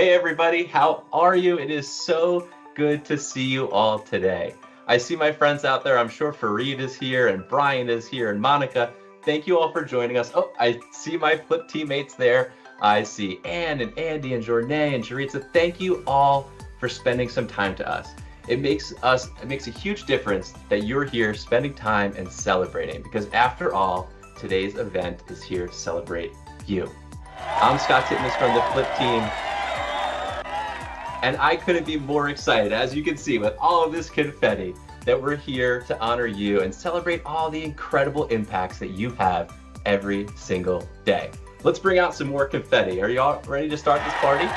Hey everybody, how are you? It is so good to see you all today. I see my friends out there. I'm sure Fareed is here and Brian is here and Monica. Thank you all for joining us. Oh, I see my flip teammates there. I see Anne and Andy and Jornay and Jaritza. Thank you all for spending some time to us. It makes a huge difference that you're here spending time and celebrating, because after all, today's event is here to celebrate you. I'm Scott Titmus from the Flip team, and I couldn't be more excited, as you can see, with all of this confetti, that we're here to honor you and celebrate all the incredible impacts that you have every single day. Let's bring out some more confetti. Are you all ready to start this party?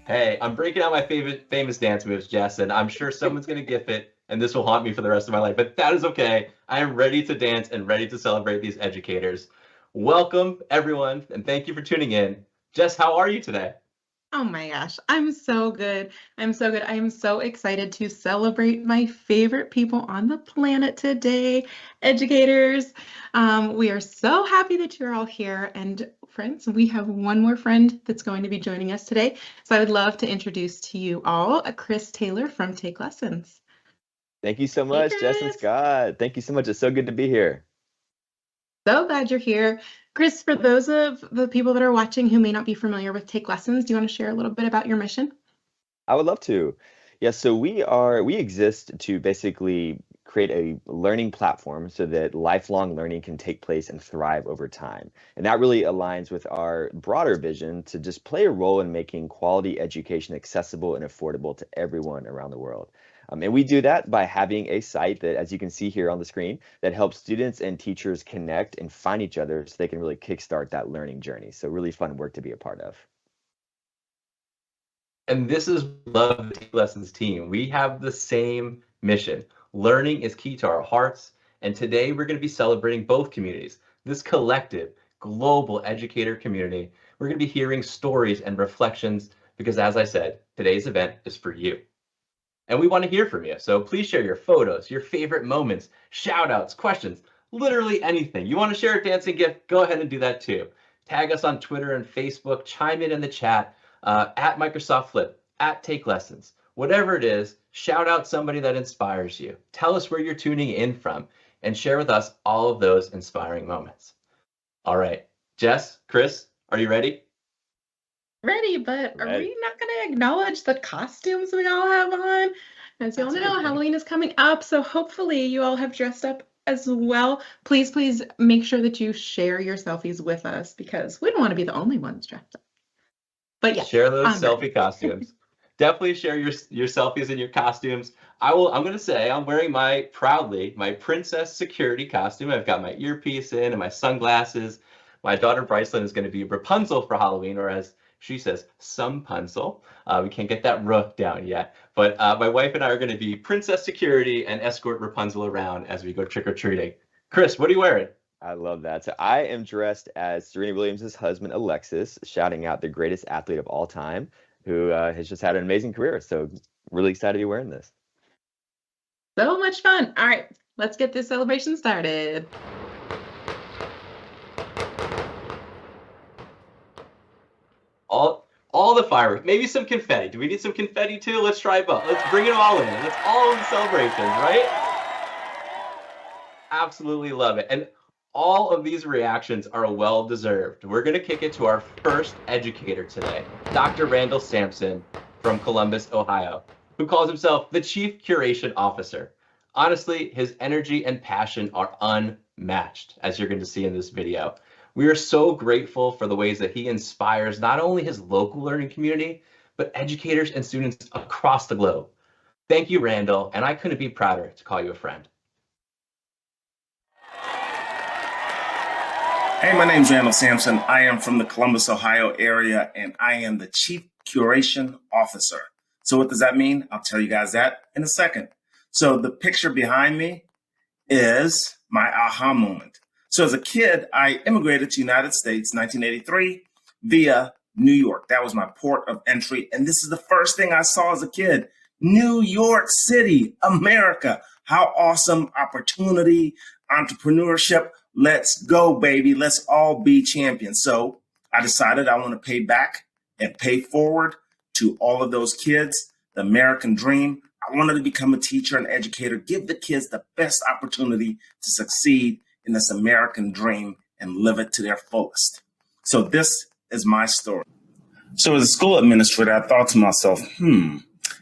Hey, I'm breaking out my famous dance moves, Jess, and I'm sure someone's going to gif it, and this will haunt me for the rest of my life, but that is okay. I am ready to dance and ready to celebrate these educators. Welcome, everyone, and thank you for tuning in. Jess, how are you today? Oh my gosh, I'm so good. I'm so good. I am so excited to celebrate my favorite people on the planet today, educators. We are so happy that you're all here. And friends, we have one more friend that's going to be joining us today. So I would love to introduce to you all Chris Taylor from TakeLessons. Thank you so Hey, much, Jess and Chris. Scott. Thank you so much. It's so good to be here. So glad you're here. Chris, for those of the people that are watching who may not be familiar with TakeLessons, do you want to share a little bit about your mission? I would love to. Yeah, so we exist to basically create a learning platform so that lifelong learning can take place and thrive over time. And that really aligns with our broader vision to just play a role in making quality education accessible and affordable to everyone around the world. And we do that by having a site that, as you can see here on the screen, that helps students and teachers connect and find each other so they can really kickstart that learning journey. So really fun work to be a part of. And this is Love the TakeLessons team. We have the same mission. Learning is key to our hearts, and today we're going to be celebrating both communities. This collective, global educator community. We're going to be hearing stories and reflections because, as I said, today's event is for you. And we want to hear from you. So please share your photos, your favorite moments, shout outs, questions, literally anything. You want to share a dancing gift? Go ahead and do that too. Tag us on Twitter and Facebook, chime in the chat, at Microsoft Flip, at TakeLessons. Whatever it is, shout out somebody that inspires you. Tell us where you're tuning in from and share with us all of those inspiring moments. All right, Jess, Chris, are you ready? Ready, but are Ready. we not going to acknowledge the costumes we all have on? As you all That's a good know, point. Halloween is coming up, so hopefully you all have dressed up as well. Please, please make sure that you share your selfies with us because we don't want to be the only ones dressed up. But yes, Share those I'm ready. selfie costumes. Definitely share your selfies and your costumes. I'm gonna say I'm wearing proudly my princess security costume. I've got my earpiece in and my sunglasses. My daughter Brycelyn is gonna be Rapunzel for Halloween, or as she says, some Punzel. We can't get that R down yet. But my wife and I are gonna be princess security and escort Rapunzel around as we go trick-or-treating. Chris, what are you wearing? I love that. So I am dressed as Serena Williams' husband, Alexis, shouting out the greatest athlete of all time, who has just had an amazing career. So really excited to be wearing this. So much fun. All right, let's get this celebration started. All the fireworks, maybe some confetti. Do we need some confetti too? Let's try both. Let's bring it all in. Let's all the celebrations, right? Absolutely love it. And all of these reactions are well deserved. We're going to kick it to our first educator today, Dr. Randall Sampson from Columbus, Ohio, who calls himself the Chief Curation Officer. Honestly, his energy and passion are unmatched, as you're going to see in this video. We are so grateful for the ways that he inspires not only his local learning community, but educators and students across the globe. Thank you, Randall, and I couldn't be prouder to call you a friend. Hey, my name's Randall Sampson. I am from the Columbus, Ohio area, and I am the Chief Curation Officer. So what does that mean? I'll tell you guys that in a second. So the picture behind me is my aha moment. So as a kid, I immigrated to the United States in 1983 via New York. That was my port of entry. And this is the first thing I saw as a kid. New York City, America. How awesome. Opportunity, entrepreneurship. Let's go, baby. Let's all be champions. So I decided I want to pay back and pay forward to all of those kids, the American dream. I wanted to become a teacher and educator, give the kids the best opportunity to succeed in this American dream and live it to their fullest. So this is my story. So as a school administrator, I thought to myself,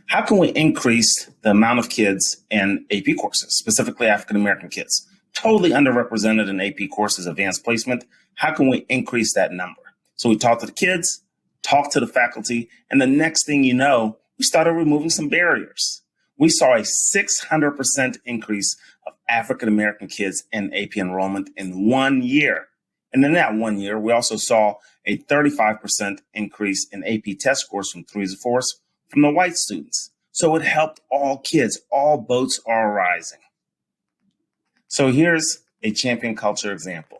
how can we increase the amount of kids in AP courses, specifically African-American kids? Totally underrepresented in AP courses, advanced placement. How can we increase that number? So we talked to the kids, talked to the faculty, and the next thing you know, we started removing some barriers. We saw a 600% increase of African-American kids in AP enrollment in 1 year. And in that 1 year, we also saw a 35% increase in AP test scores from 3s to 4s from the white students. So it helped all kids. All boats are rising. So here's a champion culture example.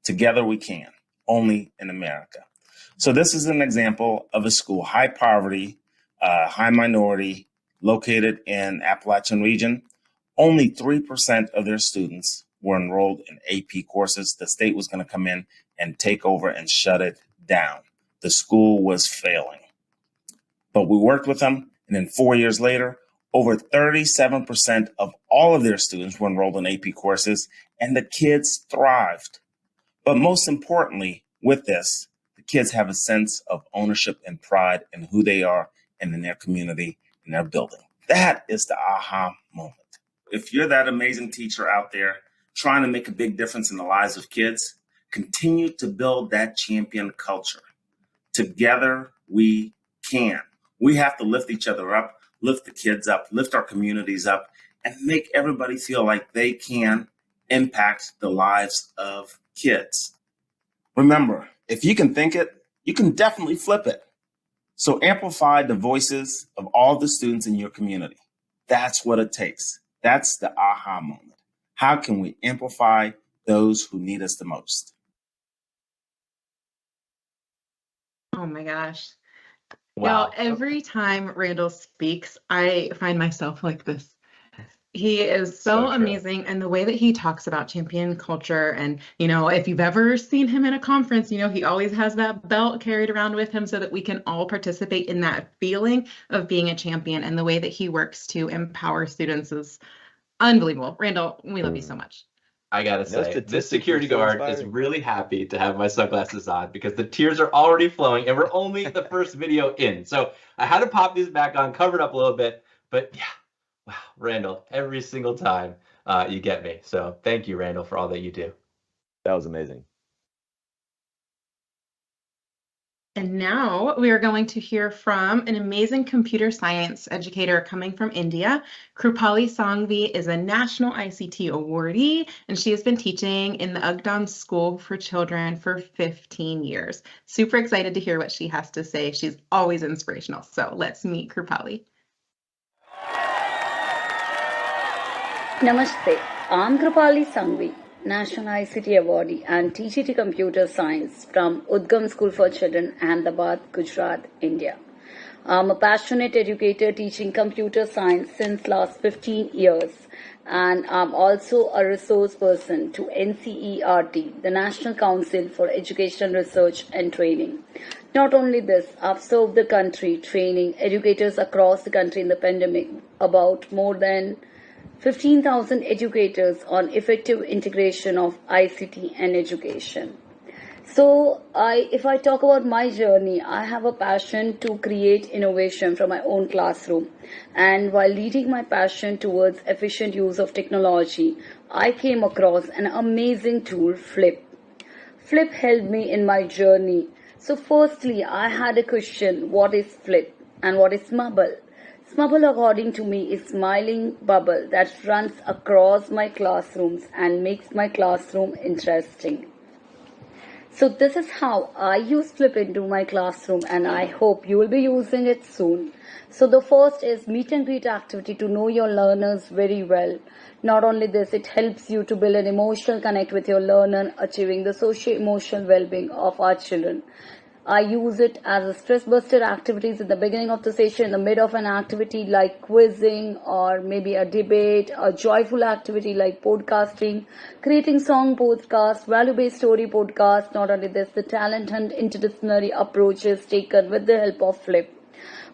Together we can, only in America. So this is an example of a school, high poverty, high minority, located in Appalachian region. Only 3% of their students were enrolled in AP courses. The state was going to come in and take over and shut it down. The school was failing. But we worked with them, and then 4 years later, over 37% of all of their students were enrolled in AP courses, and the kids thrived. But most importantly, with this, the kids have a sense of ownership and pride in who they are and in their community and their building. That is the aha moment. If you're that amazing teacher out there trying to make a big difference in the lives of kids, continue to build that champion culture. Together, we can. We have to lift each other up, lift the kids up, lift our communities up, and make everybody feel like they can impact the lives of kids. Remember, if you can think it, you can definitely flip it. So amplify the voices of all the students in your community. That's what it takes. That's the aha moment. How can we amplify those who need us the most? Oh my gosh. Wow. Y'all, every time Randall speaks, I find myself like this. He is so true. amazing. And the way that he talks about champion culture, and, if you've ever seen him in a conference, he always has that belt carried around with him so that we can all participate in that feeling of being a champion. And the way that he works to empower students is unbelievable. Randall, we love you so much. I gotta No say, this statistics security are so guard is inspiring. really happy to have my sunglasses on because the tears are already flowing and we're only the first video in. So I had to pop these back on, cover it up a little bit, but yeah, wow, Randall, every single time you get me. So thank you, Randall, for all that you do. That was amazing. And now we are going to hear from an amazing computer science educator coming from India. Krupali Sangvi is a national ICT awardee, and she has been teaching in the Ugdan School for Children for 15 years. Super excited to hear what she has to say. She's always inspirational. So let's meet Krupali. Namaste. I'm Krupali Sangvi, National ICT Awardee and TGT Computer Science from Udgam School for Children, Ahmedabad, Gujarat, India. I'm a passionate educator teaching computer science since last 15 years, and I'm also a resource person to NCERT, the National Council for Education Research and Training. Not only this, I've served the country training educators across the country in the pandemic, about more than 15,000 educators on effective integration of ICT and education. So if I talk about my journey, I have a passion to create innovation from my own classroom. And while leading my passion towards efficient use of technology, I came across an amazing tool, Flip. Flip helped me in my journey. So firstly, I had a question, what is Flip and what is Smubble? Smubble, according to me, is smiling bubble that runs across my classrooms and makes my classroom interesting. So this is how I use Flip into my classroom, and I hope you will be using it soon. So the first is meet and greet activity to know your learners very well. Not only this, it helps you to build an emotional connect with your learner, achieving the socio-emotional well-being of our children. I use it as a stress buster activities in the beginning of the session, in the mid of an activity like quizzing or maybe a debate, a joyful activity like podcasting, creating song podcast, value-based story podcast. Not only this, the talent hunt interdisciplinary approach is taken with the help of Flip.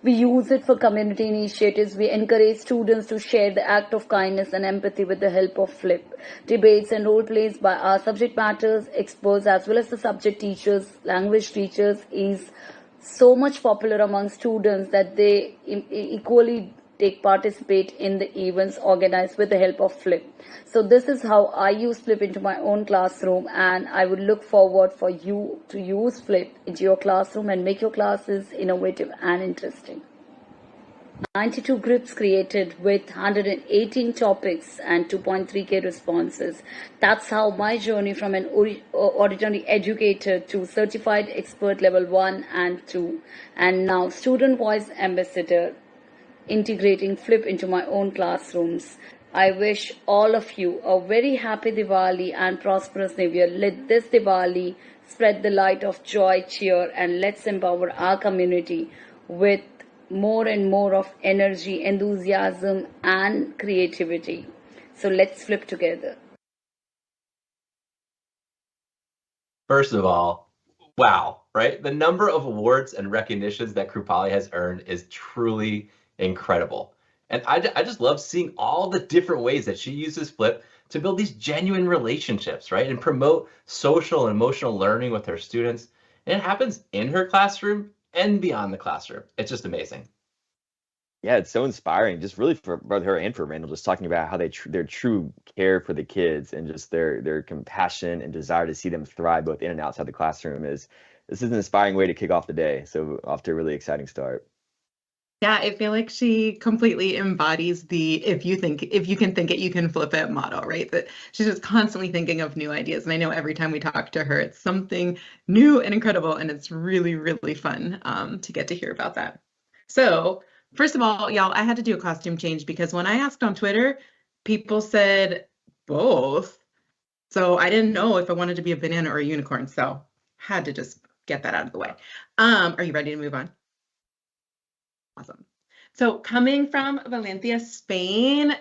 We use it for community initiatives. We encourage students to share the act of kindness and empathy with the help of Flip. Debates and role plays by our subject matters experts as well as the subject teachers, language teachers is so much popular among students that they equally participate in the events organized with the help of Flip. So this is how I use Flip into my own classroom, and I would look forward for you to use Flip into your classroom and make your classes innovative and interesting. 92 groups created with 118 topics and 2.3k responses. That's how my journey from an ordinary educator to certified expert level 1 and 2 and now student voice ambassador, integrating Flip into my own classrooms. I wish all of you a very happy Diwali and prosperous New Year. Let this Diwali spread the light of joy, cheer, and let's empower our community with more and more of energy, enthusiasm, and creativity. So let's flip together. First of all, wow, right? The number of awards and recognitions that Krupali has earned is truly incredible. And I just love seeing all the different ways that she uses Flip to build these genuine relationships, right? And promote social and emotional learning with her students. And it happens in her classroom and beyond the classroom. It's just amazing. Yeah, it's so inspiring, just really for both her and for Randall, just talking about how their true care for the kids and just their compassion and desire to see them thrive both in and outside the classroom this is an inspiring way to kick off the day. So off to a really exciting start. Yeah, I feel like she completely embodies the if you can think it, you can flip it model, right? That she's just constantly thinking of new ideas. And I know every time we talk to her, it's something new and incredible. And it's really, really fun to get to hear about that. So first of all, y'all, I had to do a costume change because when I asked on Twitter, people said both. So I didn't know if I wanted to be a banana or a unicorn. So had to just get that out of the way. Are you ready to move on? Awesome. So coming from Valencia, Spain,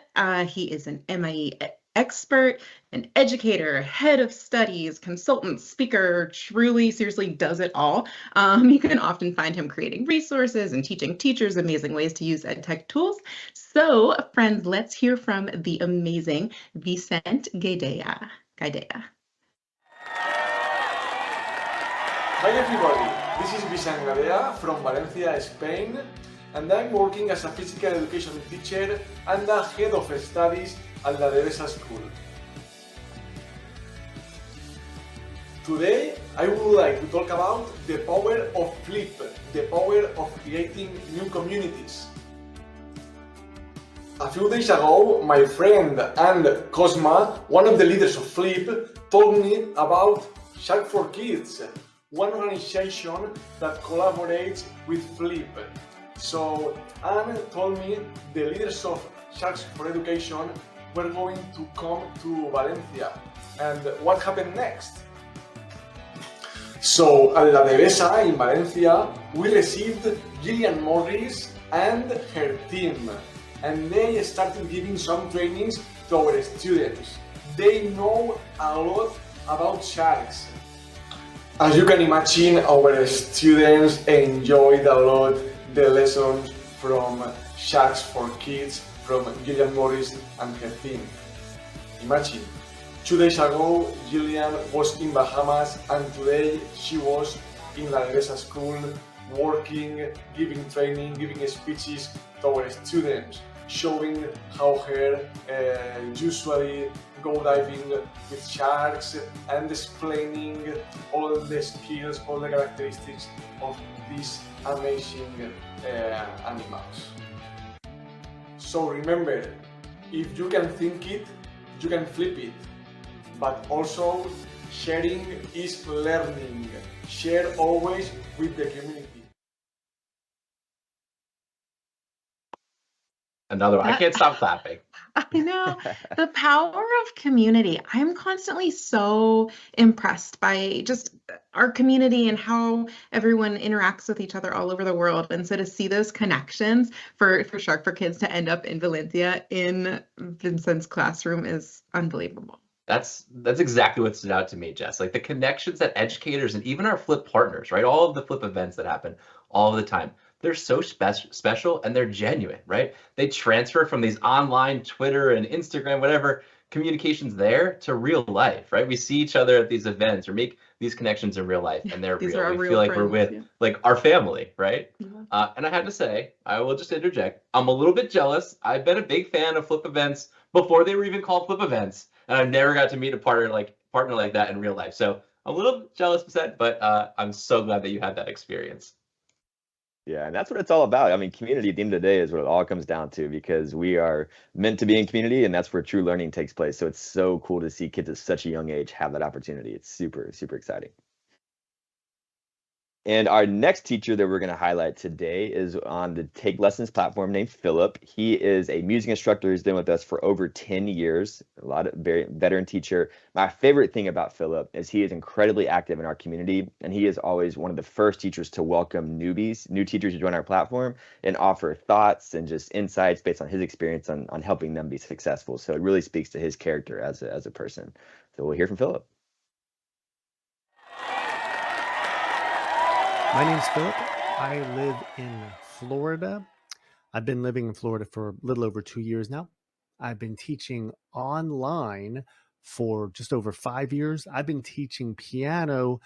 he is an MIE expert, an educator, head of studies, consultant, speaker, truly, seriously does it all. You can often find him creating resources and teaching teachers amazing ways to use EdTech tools. So friends, let's hear from the amazing Vicent Gaidea. Hi everybody, this is Vicent Gadea from Valencia, Spain, and I'm working as a physical education teacher and a head of studies at La Devesa School. Today, I would like to talk about the power of Flip, the power of creating new communities. A few days ago, my friend and Cosma, one of the leaders of Flip, told me about Shark for Kids, one organization that collaborates with Flip. So Anne told me the leaders of Sharks for Education were going to come to Valencia. And what happened next? So at La Devesa in Valencia, we received Gillian Morris and her team. And they started giving some trainings to our students. They know a lot about sharks. As you can imagine, our students enjoyed a lot the lessons from Sharks for Kids from Gillian Morris and her team. Imagine, 2 days ago Gillian was in Bahamas and today she was in La Devesa School working, giving training, giving speeches to our students, showing how her usually go diving with sharks and explaining all the skills, all the characteristics of these amazing animals. So remember, if you can think it, you can flip it. But also, sharing is learning. Share always with the community. Another one. I That can't stop clapping. I know the power of community. I'm constantly so impressed by just our community and how everyone interacts with each other all over the world. And so to see those connections for Shark for Kids to end up in Valencia in Vincent's classroom is unbelievable. That's exactly what stood out to me, Jess. Like the connections that educators and even our flip partners, right? All of the flip events that happen all the time, they're so special and they're genuine, right? They transfer from these online Twitter and Instagram, whatever communications there to real life, right? We see each other at these events or make these connections in real life and they're These real. are our We real feel like we're friends. with Yeah. like our family, right? Yeah. And I have to say, I will just interject, I'm a little bit jealous. I've been a big fan of flip events before they were even called flip events, and I've never got to meet a partner like that in real life. So I'm a little jealous, but I'm so glad that you had that experience. Yeah, and that's what it's all about. I mean, community at the end of the day is what it all comes down to because we are meant to be in community and that's where true learning takes place. So it's so cool to see kids at such a young age have that opportunity. It's super, super exciting. And our next teacher that we're going to highlight today is on the Take Lessons platform named Philip. He is a music instructor who's been with us for over 10 years, a lot of very veteran teacher. My favorite thing about Philip is he is incredibly active in our community, and he is always one of the first teachers to welcome new teachers to join our platform and offer thoughts and just insights based on his experience on helping them be successful. So it really speaks to his character as a person. So we'll hear from Philip. My name's Philip. I live in Florida. I've been living in Florida for a little over 2 years now. I've been teaching online for just over 5 years. I've been teaching piano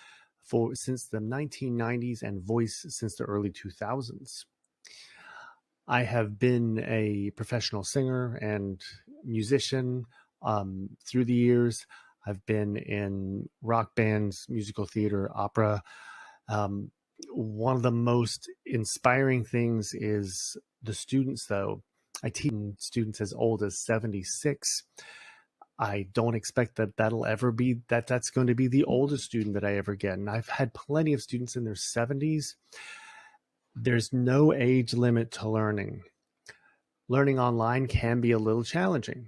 since the 1990s and voice since the early 2000s. I have been a professional singer and musician through the years. I've been in rock bands, musical theater, opera. One of the most inspiring things is the students, though. I teach students as old as 76. I don't expect that'll ever be that's going to be the oldest student that I ever get. And I've had plenty of students in their 70s. There's no age limit to learning. Learning online can be a little challenging,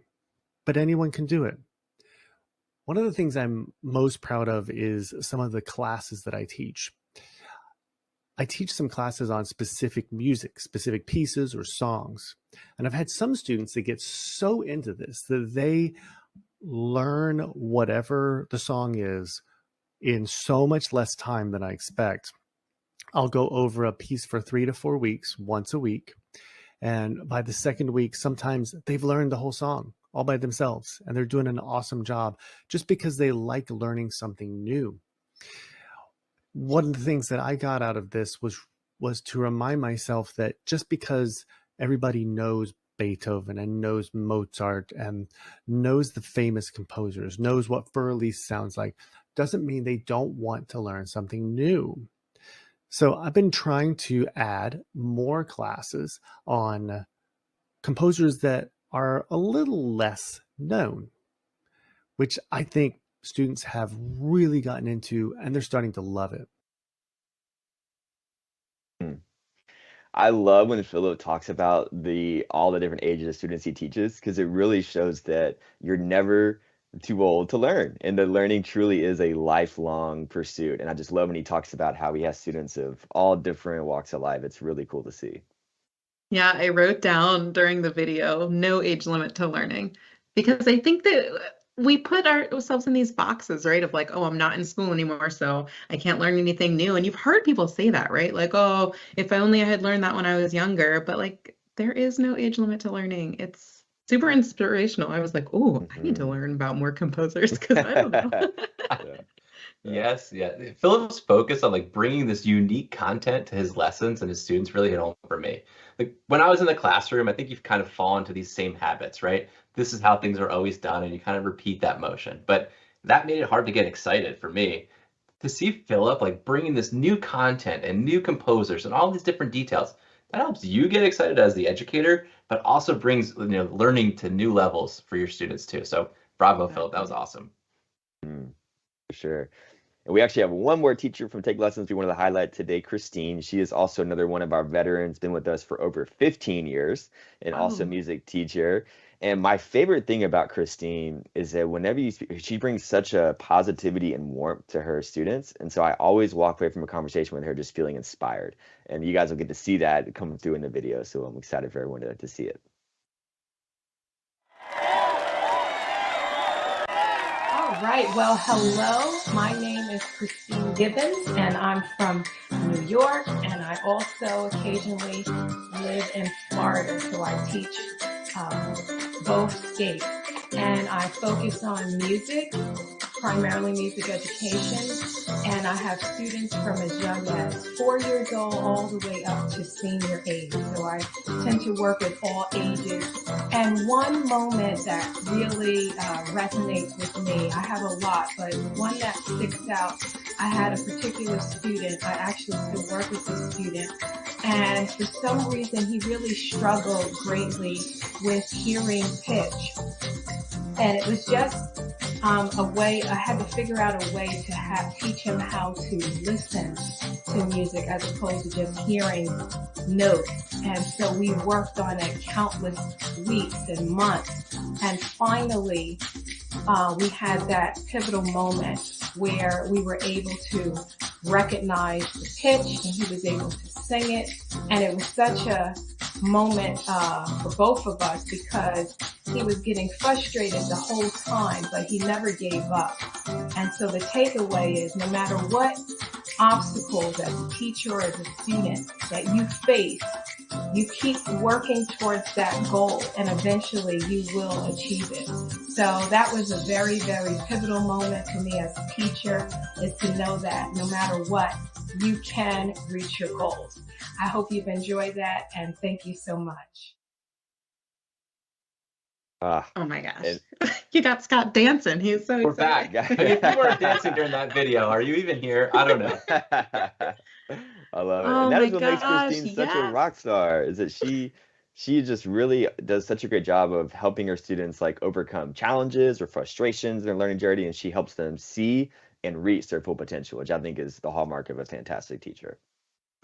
but anyone can do it. One of the things I'm most proud of is some of the classes that I teach. I teach some classes on specific music, specific pieces or songs. And I've had some students that get so into this that they learn whatever the song is in so much less time than I expect. I'll go over a piece for 3 to 4 weeks, once a week. And by the second week, sometimes they've learned the whole song all by themselves. And they're doing an awesome job just because they like learning something new. One of the things that I got out of this was to remind myself that just because everybody knows Beethoven and knows Mozart and knows the famous composers, knows what Fur-Elise sounds like, doesn't mean they don't want to learn something new. So I've been trying to add more classes on composers that are a little less known, which I think students have really gotten into and they're starting to love it. I love when Philip talks about all the different ages of students he teaches because it really shows that you're never too old to learn and the learning truly is a lifelong pursuit. And I just love when he talks about how he has students of all different walks of life. It's really cool to see. Yeah, I wrote down during the video, no age limit to learning, because I think that we put ourselves in these boxes, right? Of like, oh, I'm not in school anymore, so I can't learn anything new. And you've heard people say that, right? Like, oh, if only I had learned that when I was younger. But like, there is no age limit to learning. It's super inspirational. I was like, oh, I need to learn about more composers because I don't know. Yes, yeah. Philip's focus on like bringing this unique content to his lessons and his students really hit home for me. Like when I was in the classroom, I think you've kind of fallen to these same habits, right? This is how things are always done, and you kind of repeat that motion. But that made it hard to get excited for me to see Philip like bringing this new content and new composers and all these different details. That helps you get excited as the educator, but also brings learning to new levels for your students too. So bravo, Philip. That was awesome. For sure. And we actually have one more teacher from Take Lessons we wanted to highlight today, Christine. She is also another one of our veterans, been with us for over 15 years, and also Oh. music teacher. And my favorite thing about Christine is that whenever you speak, she brings such a positivity and warmth to her students. And so I always walk away from a conversation with her just feeling inspired. And you guys will get to see that coming through in the video. So I'm excited for everyone to see it. All right. Well, hello. My name is Christine Gibbons, and I'm from New York, and I also occasionally live in Florida, so I teach both states. And I focus on music, primarily music education, and I have students from as young as 4 years old all the way up to senior age. So I tend to work with all ages. And one moment that really resonates with me, I have a lot, but one that sticks out, I had a particular student, I actually still work with this student, and for some reason he really struggled greatly with hearing pitch. And it was just a way, I had to figure out a way to teach him how to listen to music as opposed to just hearing notes. And so we worked on it countless weeks and months. And finally, we had that pivotal moment where we were able to recognize the pitch and he was able to sing it. And it was such a moment for both of us because he was getting frustrated the whole time, but he never gave up. And so the takeaway is no matter what obstacles as a teacher or as a student that you face, you keep working towards that goal and eventually you will achieve it. So that was a very, very pivotal moment for me as a teacher, is to know that no matter what, you can reach your goals. I hope you've enjoyed that, and thank you so much. Oh my gosh. You got Scott dancing. He's so We're excited. back. I mean, if you weren't dancing during that video, are you even here? I don't know. I love it. Oh And that my is what makes gosh, Christine such a yes. rock star, is that she just really does such a great job of helping her students like overcome challenges or frustrations in their learning journey, and she helps them see and reach their full potential, which I think is the hallmark of a fantastic teacher.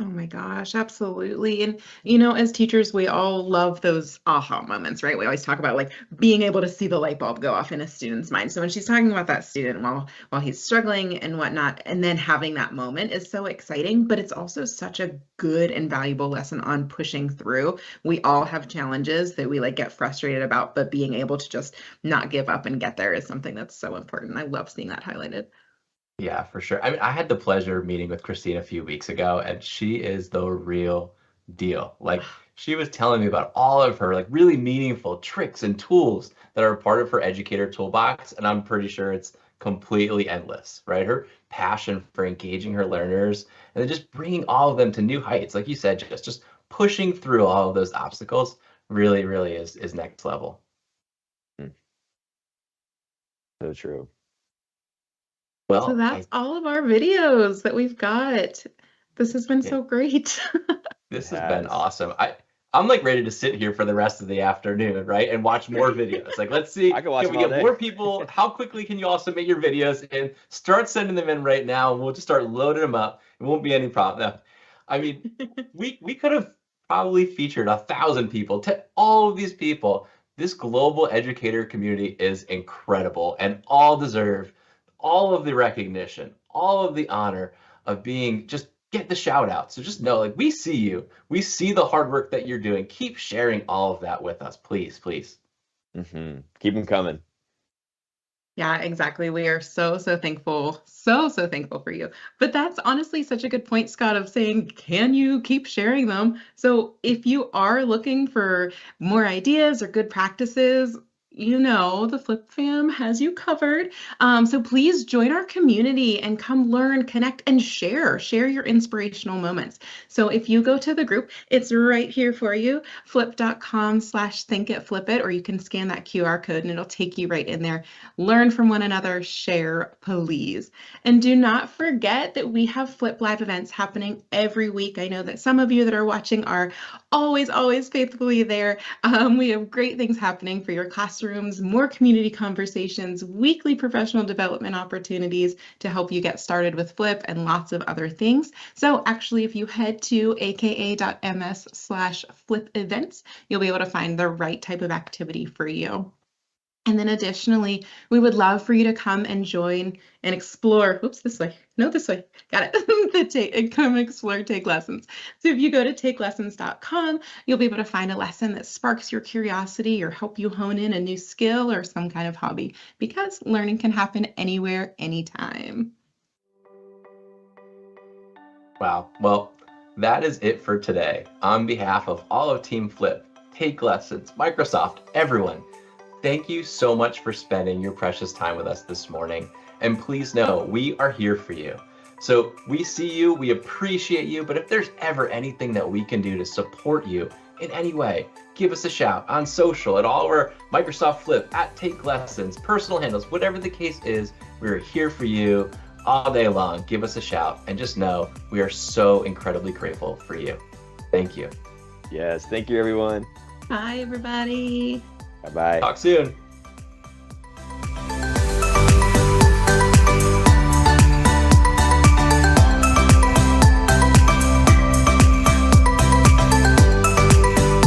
Oh my gosh, absolutely. And you know, as teachers, we all love those aha moments, right? We always talk about like being able to see the light bulb go off in a student's mind. So when she's talking about that student while he's struggling and whatnot, and then having that moment is so exciting, but it's also such a good and valuable lesson on pushing through. We all have challenges that we like get frustrated about, but being able to just not give up and get there is something that's so important. I love seeing that highlighted. Yeah, for sure. I mean, I had the pleasure of meeting with Christine a few weeks ago, and she is the real deal. Like, she was telling me about all of her like really meaningful tricks and tools that are part of her educator toolbox, and I'm pretty sure it's completely endless, right? Her passion for engaging her learners and then just bringing all of them to new heights, like you said, just pushing through all of those obstacles really, really is next level. So true. Well, So that's all of our videos that we've got. This has been so great. This It has been has. awesome. I'm like ready to sit here for the rest of the afternoon, right? And watch more videos. Like, let's see, I can watch can we them all get day. more people? How quickly can you all submit your videos and start sending them in right now? And we'll just start loading them up. It won't be any problem. Now, I mean, we could have probably featured 1,000 people. To all of these people, this global educator community is incredible and all deserve all of the recognition, all of the honor of being just get the shout out. So just know, like, we see you. We see the hard work that you're doing. Keep sharing all of that with us, please, please. Keep them coming. Yeah, exactly. We are so thankful, so thankful for you. But that's honestly such a good point, Scott, of saying, can you keep sharing them? So if you are looking for more ideas or good practices, you know, the Flip Fam has you covered. So please join our community and come learn, connect, and share your inspirational moments. So if you go to the group, it's right here for you, flip.com/thinkitflipit, or you can scan that QR code and it'll take you right in there. Learn from one another, share, please. And do not forget that we have Flip Live events happening every week. I know that some of you that are watching are always faithfully there. We have great things happening for your classroom classrooms, more community conversations, weekly professional development opportunities to help you get started with Flip, and lots of other things. So actually, if you head to aka.ms/flip events, you'll be able to find the right type of activity for you. And then additionally, we would love for you to come and join and explore. Oops, this way. No, this way. Got it. Come explore Take Lessons. So if you go to TakeLessons.com, you'll be able to find a lesson that sparks your curiosity or help you hone in a new skill or some kind of hobby, because learning can happen anywhere, anytime. Wow. Well, that is it for today. On behalf of all of Team Flip, Take Lessons, Microsoft, everyone, thank you so much for spending your precious time with us this morning. And please know we are here for you. So we see you, we appreciate you, but if there's ever anything that we can do to support you in any way, give us a shout on social at all our Microsoft Flip, at Take Lessons, personal handles, whatever the case is, we're here for you all day long. Give us a shout and just know we are so incredibly grateful for you. Thank you. Yes, thank you, everyone. Bye, everybody. Bye-bye. Talk soon.